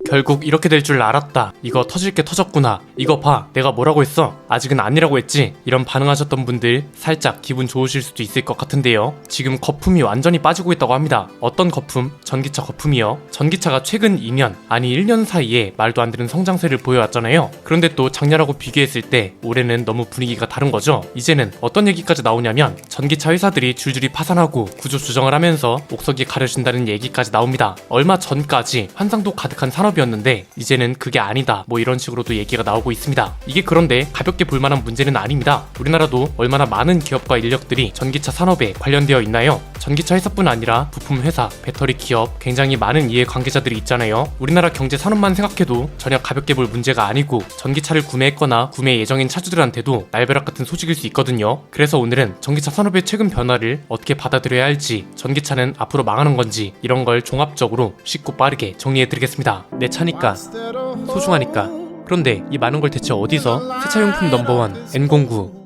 결국 이렇게 될 줄 알았다. 이거 터질 게 터졌구나. 이거 봐. 내가 뭐라고 했어? 아직은 아니라고 했지? 이런 반응하셨던 분들 살짝 기분 좋으실 수도 있을 것 같은데요. 지금 거품이 완전히 빠지고 있다고 합니다. 어떤 거품? 전기차 거품이요. 전기차가 최근 2년, 아니 1년 사이에 말도 안 되는 성장세를 보여왔잖아요. 그런데 또 작년하고 비교했을 때 올해는 너무 분위기가 다른 거죠. 이제는 어떤 얘기까지 나오냐면 전기차 회사들이 줄줄이 파산하고 구조 조정을 하면서 옥석이 가려진다는 얘기까지 나옵니다. 얼마 전까지 환상도 가득한 산업이었는데 이제는 그게 아니다, 뭐 이런 식으로도 얘기가 나오고 있습니다. 이게 그런데 가볍게 볼만한 문제는 아닙니다. 우리나라도 얼마나 많은 기업과 인력들이 전기차 산업에 관련되어 있나요? 전기차 회사뿐 아니라 부품 회사, 배터리 기업, 굉장히 많은 이해 관계자들이 있잖아요. 우리나라 경제 산업만 생각해도 전혀 가볍게 볼 문제가 아니고 전기차를 구매했거나 구매 예정인 차주들한테도 날벼락 같은 소식일 수 있거든요. 그래서 오늘은 전기차 산업의 최근 변화를 어떻게 받아들여야 할지, 전기차는 앞으로 망하는 건지, 이런 걸 종합적으로 쉽고 빠르게 정리해드리겠습니다. 내 차니까, 소중하니까. 그런데 이 많은 걸 대체 어디서? 세차용품 넘버원 N09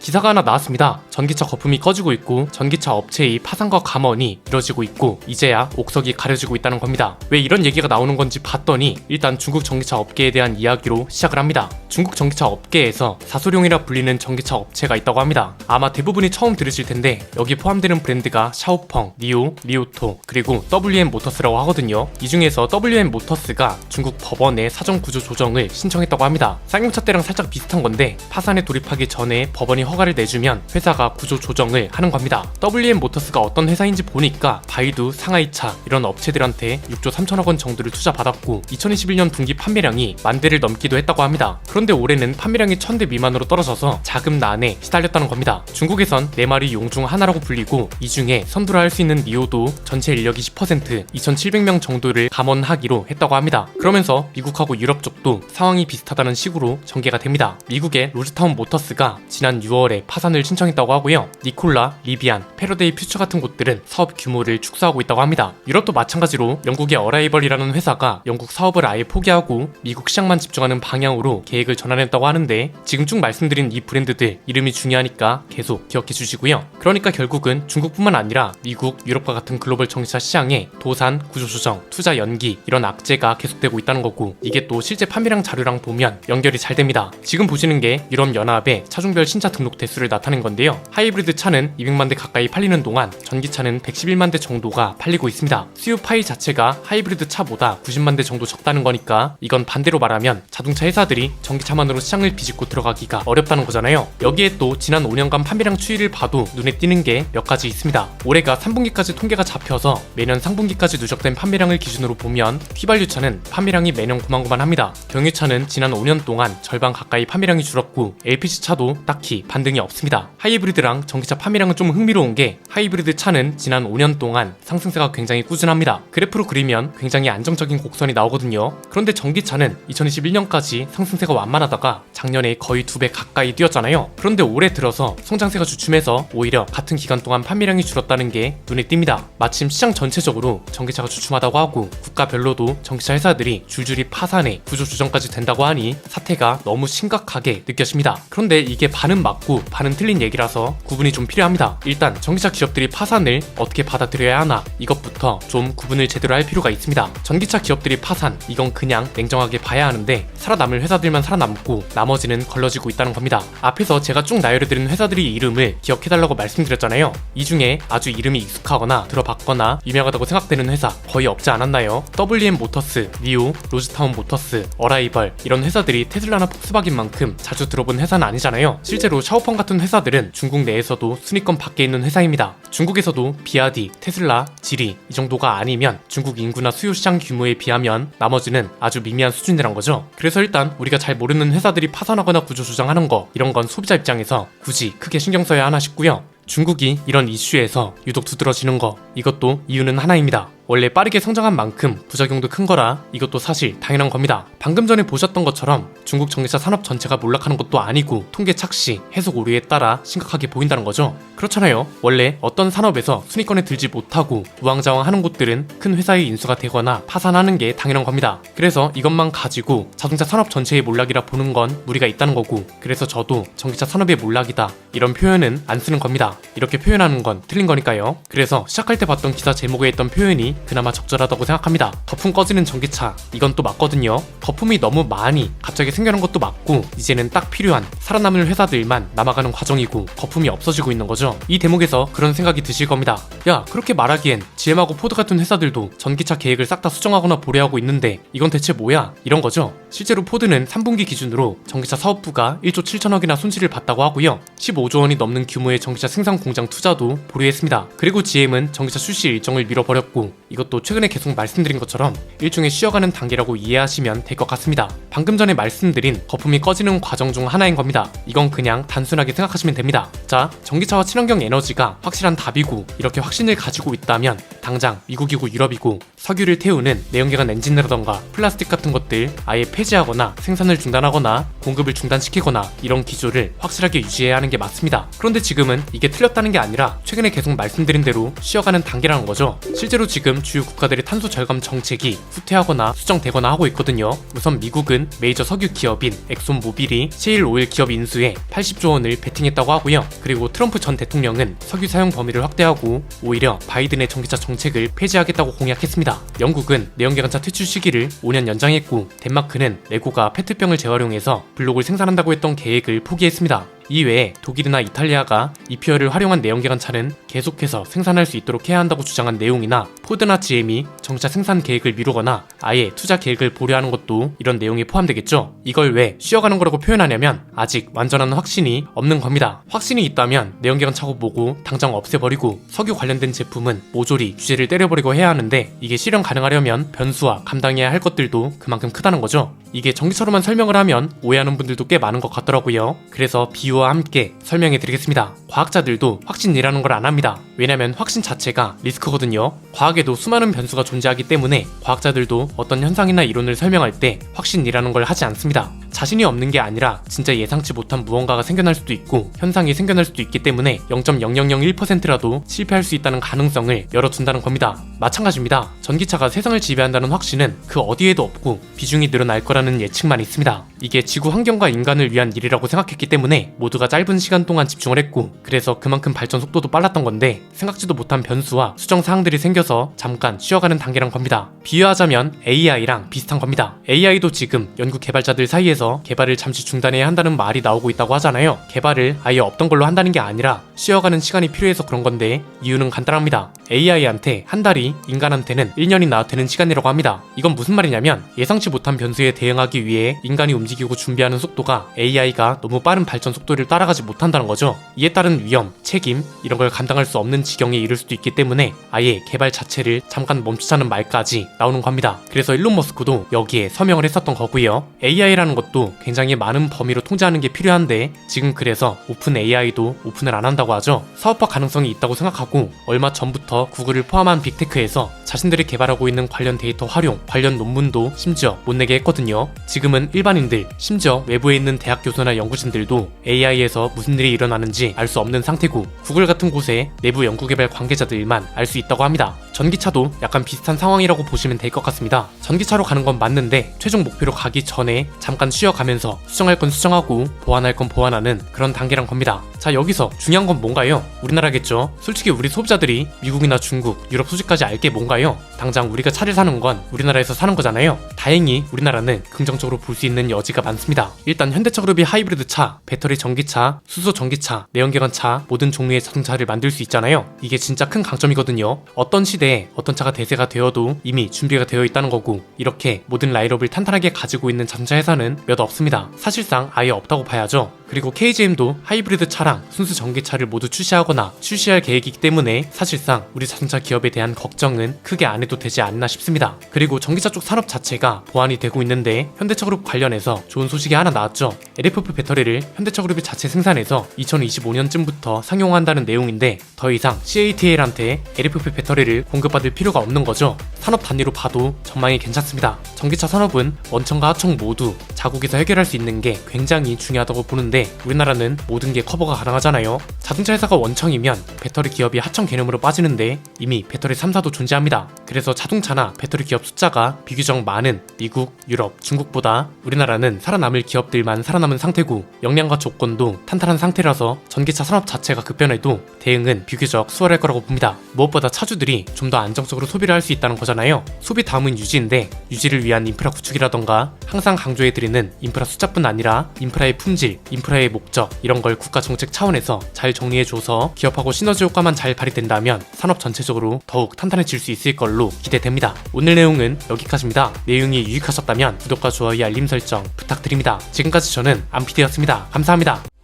기사가 하나 나왔습니다. 전기차 거품이 꺼지고 있고 전기차 업체의 파산과 감원이 이뤄지고 있고 이제야 옥석이 가려지고 있다는 겁니다. 왜 이런 얘기가 나오는 건지 봤더니 일단 중국 전기차 업계에 대한 이야기로 시작을 합니다. 중국 전기차 업계에서 사소룡이라 불리는 전기차 업체가 있다고 합니다. 아마 대부분이 처음 들으실 텐데 여기 포함되는 브랜드가 샤오펑, 니오, 리오토, 그리고 WM 모터스라고 하거든요. 이 중에서 WM 모터스가 중국 법원에 사전 구조 조정을 신청했다고 합니다. 쌍용차 때랑 살짝 비슷한 건데 파산에 돌입하기 전에 법원이 허가를 내주면 회사가 구조 조정을 하는 겁니다. WM 모터스가 어떤 회사인지 보니까 바이두, 상하이차 이런 업체들한테 6조 3천억 원 정도를 투자받았고 2021년 분기 판매량이 10,000대를 넘기도 했다고 합니다. 그런데 올해는 판매량이 1,000대 미만으로 떨어져서 자금난에 시달렸다는 겁니다. 중국에선 4마리 용 중 하나라고 불리고 이 중에 선두를 할 수 있는 니오도 전체 인력이 10%, 2,700명 정도를 감원하기로 했다고 합니다. 그러면서 미국하고 유럽 쪽도 상황이 비슷하다는 식으로 전개가 됩니다. 미국의 로즈타운 모터스가 지난 6월에 파산을 신청했다고 하고요. 니콜라, 리비안, 패러데이 퓨처 같은 곳들은 사업 규모를 축소하고 있다고 합니다. 유럽도 마찬가지로 영국의 어라이벌이라는 회사가 영국 사업을 아예 포기하고 미국 시장만 집중하는 방향으로 계획을 전환했다고 하는데 지금 쭉 말씀드린 이 브랜드들 이름이 중요하니까 계속 기억해 주시고요. 그러니까 결국은 중국뿐만 아니라 미국, 유럽과 같은 글로벌 전기차 시장에 도산, 구조조정, 투자 연기 이런 악재가 계속되고 있다는 거고 이게 또 실제 판매량 자료랑 보면 연결이 잘 됩니다. 지금 보시는 게 유럽연합의 차종별 신차 등록 대수를 나타낸 건데요. 하이브리드 차는 200만 대 가까이 팔리는 동안 전기차는 111만 대 정도가 팔리고 있습니다. 수요 파이 자체가 하이브리드 차보다 90만 대 정도 적다는 거니까 이건 반대로 말하면 자동차 회사들이 전기차만으로 시장을 비집고 들어가기가 어렵다는 거잖아요. 여기에 또 지난 5년간 판매량 추이를 봐도 눈에 띄는 게 몇 가지 있습니다. 올해가 3분기까지 통계가 잡혀서 매년 상분기까지 누적된 판매량을 기준으로 보면 휘발유차는 판매량이 매년 고만고만합니다. 경유차는 지난 5년 동안 절반 가까이 판매량이 줄었고 LPG차도 딱히 반등이 없습니다. 하이브리드랑 전기차 판매량은 좀 흥미로운 게 하이브리드 차는 지난 5년 동안 상승세가 굉장히 꾸준합니다. 그래프로 그리면 굉장히 안정적인 곡선이 나오거든요. 그런데 전기차는 2021년까지 상승세가 완만하다가 작년에 거의 2배 가까이 뛰었잖아요. 그런데 올해 들어서 성장세가 주춤해서 오히려 같은 기간 동안 판매량이 줄었다는 게 눈에 띕니다. 마침 시장 전체적으로 전기차가 주춤하다고 하고 국가별로도 전기차 회사들이 줄줄이 파산에 구조조정까지 된다고 하니 사태가 너무 심각하게 느껴집니다. 그런데 이게 반은 맞고 반은 틀린 얘기라서 구분이 좀 필요합니다. 일단 전기차 기업들이 파산을 어떻게 받아들여야 하나, 이것부터 좀 구분을 제대로 할 필요가 있습니다. 전기차 기업들이 파산, 이건 그냥 냉정하게 봐야 하는데 살아남을 회사들만 살아남고 나머지는 걸러지고 있다는 겁니다. 앞에서 제가 쭉 나열해드린 회사들의 이름을 기억해달라고 말씀드렸잖아요. 이 중에 아주 이름이 익숙하거나 들어봤거나 유명하다고 생각되는 회사 거의 없지 않았나요? WM 모터스, 니오, 로즈타운 모터스, 어라이벌 이런 회사들이 테슬라나 폭스바겐만큼 자주 들어본 회사는 아니잖아요. 실제로 샤오펑 같은 회사들은 중국 내에서도 순위권 밖에 있는 회사입니다. 중국에서도 비아디, 테슬라, 지리 이 정도가 아니면 중국 인구나 수요 시장 규모에 비하면 나머지는 아주 미미한 수준이란 거죠. 그래서 일단 우리가 잘 모르는 회사들이 파산하거나 구조 조정하는 거 이런 건 소비자 입장에서 굳이 크게 신경 써야 하나 싶고요. 중국이 이런 이슈에서 유독 두드러지는 거, 이것도 이유는 하나입니다. 원래 빠르게 성장한 만큼 부작용도 큰 거라 이것도 사실 당연한 겁니다. 방금 전에 보셨던 것처럼 중국 전기차 산업 전체가 몰락하는 것도 아니고 통계 착시, 해석 오류에 따라 심각하게 보인다는 거죠. 그렇잖아요. 원래 어떤 산업에서 순위권에 들지 못하고 우왕좌왕하는 곳들은 큰 회사의 인수가 되거나 파산하는 게 당연한 겁니다. 그래서 이것만 가지고 자동차 산업 전체의 몰락이라 보는 건 무리가 있다는 거고, 그래서 저도 전기차 산업의 몰락이다 이런 표현은 안 쓰는 겁니다. 이렇게 표현하는 건 틀린 거니까요. 그래서 시작할 때 봤던 기사 제목에 있던 표현이 그나마 적절하다고 생각합니다. 거품 꺼지는 전기차, 이건 또 맞거든요. 거품이 너무 많이 갑자기 생겨난 것도 맞고, 이제는 딱 필요한 살아남을 회사들만 남아가는 과정이고 거품이 없어지고 있는 거죠. 이 대목에서 그런 생각이 드실 겁니다. 야, 그렇게 말하기엔 GM하고 포드 같은 회사들도 전기차 계획을 싹 다 수정하거나 보류하고 있는데 이건 대체 뭐야? 이런 거죠. 실제로 포드는 3분기 기준으로 전기차 사업부가 1조 7천억이나 손실을 봤다고 하고요. 15조 원이 넘는 규모의 전기차 생산 공장 투자도 보류했습니다. 그리고 GM은 전기차 출시 일정을 밀어버렸고, 이것도 최근에 계속 말씀드린 것처럼 일종의 쉬어가는 단계라고 이해하시면 될 것 같습니다. 방금 전에 말씀드린 거품이 꺼지는 과정 중 하나인 겁니다. 이건 그냥 단순하게 생각하시면 됩니다. 자, 전기차와 친환경 에너지가 확실한 답이고 이렇게 확신을 가지고 있다면 당장 미국이고 유럽이고 석유를 태우는 내연기관 엔진이라던가 플라스틱 같은 것들 아예 폐지하거나 생산을 중단하거나 공급을 중단시키거나 이런 기조를 확실하게 유지해야 하는 게 맞습니다. 그런데 지금은 이게 틀렸다는 게 아니라 최근에 계속 말씀드린 대로 쉬어가는 단계라는 거죠. 실제로 지금 주요 국가들의 탄소 절감 정책이 후퇴하거나 수정되거나 하고 있거든요. 우선 미국은 메이저 석유 기업인 엑손 모빌이 셰일 오일 기업 인수에 80조 원을 베팅했다고 하고요. 그리고 트럼프 전 대통령은 석유 사용 범위를 확대하고 오히려 바이든의 전기차 정책을 폐지하겠다고 공약했습니다. 영국은 내연기관차 퇴출 시기를 5년 연장했고, 덴마크는 레고가 페트병을 재활용해서 블록을 생산한다고 했던 계획을 포기했습니다. 이외에 독일이나 이탈리아가 이퓨얼을 활용한 내연기관차는 계속해서 생산할 수 있도록 해야 한다고 주장한 내용이나, 포드나 GM이 전기차 생산 계획을 미루거나 아예 투자 계획을 보류하는 것도 이런 내용에 포함되겠죠. 이걸 왜 쉬어가는 거라고 표현하냐면 아직 완전한 확신이 없는 겁니다. 확신이 있다면 내연기관차고 뭐고 당장 없애버리고 석유 관련된 제품은 모조리 규제를 때려버리고 해야 하는데, 이게 실현 가능하려면 변수와 감당해야 할 것들도 그만큼 크다는 거죠. 이게 전기차로만 설명을 하면 오해하는 분들도 꽤 많은 것 같더라고요. 그래서 비유와 함께 설명해 드리겠습니다. 과학자들도 확신이라는 걸 안 합니다. 왜냐면 확신 자체가 리스크거든요. 과학에도 수많은 변수가 존재하기 때문에 과학자들도 어떤 현상이나 이론을 설명할 때 확신이라는 걸 하지 않습니다. 자신이 없는 게 아니라 진짜 예상치 못한 무언가가 생겨날 수도 있고 현상이 생겨날 수도 있기 때문에 0.0001%라도 실패할 수 있다는 가능성을 열어둔다는 겁니다. 마찬가지입니다. 전기차가 세상을 지배한다는 확신은 그 어디에도 없고 비중이 늘어날 거라는 예측만 있습니다. 이게 지구 환경과 인간을 위한 일이라고 생각했기 때문에 모두가 짧은 시간 동안 집중을 했고, 그래서 그만큼 발전 속도도 빨랐던 건데 생각지도 못한 변수와 수정 사항들이 생겨서 잠깐 쉬어가는 단계란 겁니다. 비유하자면 AI랑 비슷한 겁니다. AI도 지금 연구 개발자들 사이에서 개발을 잠시 중단해야 한다는 말이 나오고 있다고 하잖아요. 개발을 아예 없던 걸로 한다는 게 아니라 쉬어가는 시간이 필요해서 그런 건데, 이유는 간단합니다. AI한테 한 달이 인간한테는 1년이나 되는 시간이라고 합니다. 이건 무슨 말이냐면 예상치 못한 변수에 대응하기 위해 인간이 움직이고 준비하는 속도가 AI가 너무 빠른 발전 속도를 따라가지 못한다는 거죠. 이에 따른 위험, 책임 이런 걸 감당할 수 없는 지경에 이를 수도 있기 때문에 아예 개발 자체를 잠깐 멈추자는 말까지 나오는 겁니다. 그래서 일론 머스크도 여기에 서명을 했었던 거고요. AI라는 것도 굉장히 많은 범위로 통제하는 게 필요한데 지금 그래서 오픈 AI도 오픈을 안 한다고 하죠. 사업화 가능성이 있다고 생각하고 얼마 전부터 구글을 포함한 빅테크에서 자신들이 개발하고 있는 관련 데이터 활용, 관련 논문도 심지어 못 내게 했거든요. 지금은 일반인들, 심지어 외부에 있는 대학 교수나 연구진들도 AI에서 무슨 일이 일어나는지 알 수 없는 상태고, 구글 같은 곳에 내부 연구개발 관계자들만 알 수 있다고 합니다. 전기차도 약간 비슷한 상황이라고 보시면 될 것 같습니다. 전기차로 가는 건 맞는데 최종 목표로 가기 전에 잠깐 쉬어가면서 수정할 건 수정하고 보완할 건 보완하는 그런 단계란 겁니다. 자, 여기서 중요한 건 뭔가요? 우리나라겠죠. 솔직히 우리 소비자들이 미국이나 중국, 유럽 소식까지 알 게 뭔가요? 당장 우리가 차를 사는 건 우리나라에서 사는 거잖아요. 다행히 우리나라는 긍정적으로 볼 수 있는 여지가 많습니다. 일단 현대차그룹이 하이브리드 차, 배터리 전기차, 수소 전기차, 내연기관차 모든 종류의 자동차를 만들 수 있잖아요. 이게 진짜 큰 강점이거든요. 어떤 시대에 어떤 차가 대세가 되어도 이미 준비가 되어 있다는 거고, 이렇게 모든 라인업을 탄탄하게 가지고 있는 자동차 회사는 몇 없습니다. 사실상 아예 없다고 봐야죠. 그리고 KGM도 하이브리드 차랑 순수 전기차를 모두 출시하거나 출시할 계획이기 때문에 사실상 우리 자동차 기업에 대한 걱정은 크게 안 해도 되지 않나 싶습니다. 그리고 전기차 쪽 산업 자체가 보완이 되고 있는데 현대차그룹 관련해서 좋은 소식이 하나 나왔죠. LFP 배터리를 현대차그룹이 자체 생산해서 2025년쯤부터 상용한다는 내용인데, 더 이상 CATL한테 LFP 배터리를 공급받을 필요가 없는 거죠. 산업 단위로 봐도 전망이 괜찮습니다. 전기차 산업은 원청과 하청 모두 자국에서 해결할 수 있는 게 굉장히 중요하다고 보는데, 있는데 우리나라는 모든 게 커버가 가능하잖아요. 자동차 회사가 원청이면 배터리 기업이 하청 개념으로 빠지는데 이미 배터리 3사도 존재합니다. 그래서 자동차나 배터리 기업 숫자가 비교적 많은 미국, 유럽, 중국보다 우리나라는 살아남을 기업들만 살아남은 상태고 역량과 조건도 탄탄한 상태라서 전기차 산업 자체가 급변해도 대응은 비교적 수월할 거라고 봅니다. 무엇보다 차주들이 좀 더 안정적으로 소비를 할 수 있다는 거잖아요. 소비 다음은 유지인데 유지를 위한 인프라 구축이라던가 항상 강조해드리는 인프라 숫자뿐 아니라 인프라의 품질, 인프라의 목적 이런 걸 국가 정책 차원에서 잘 정리해줘서 기업하고 시너지 효과만 잘 발휘된다면 산업 전체적으로 더욱 탄탄해질 수 있을 걸로 기대됩니다. 오늘 내용은 여기까지입니다. 내용이 유익하셨다면 구독과 좋아요, 알림 설정 부탁드립니다. 지금까지 저는 안피디였습니다. 감사합니다.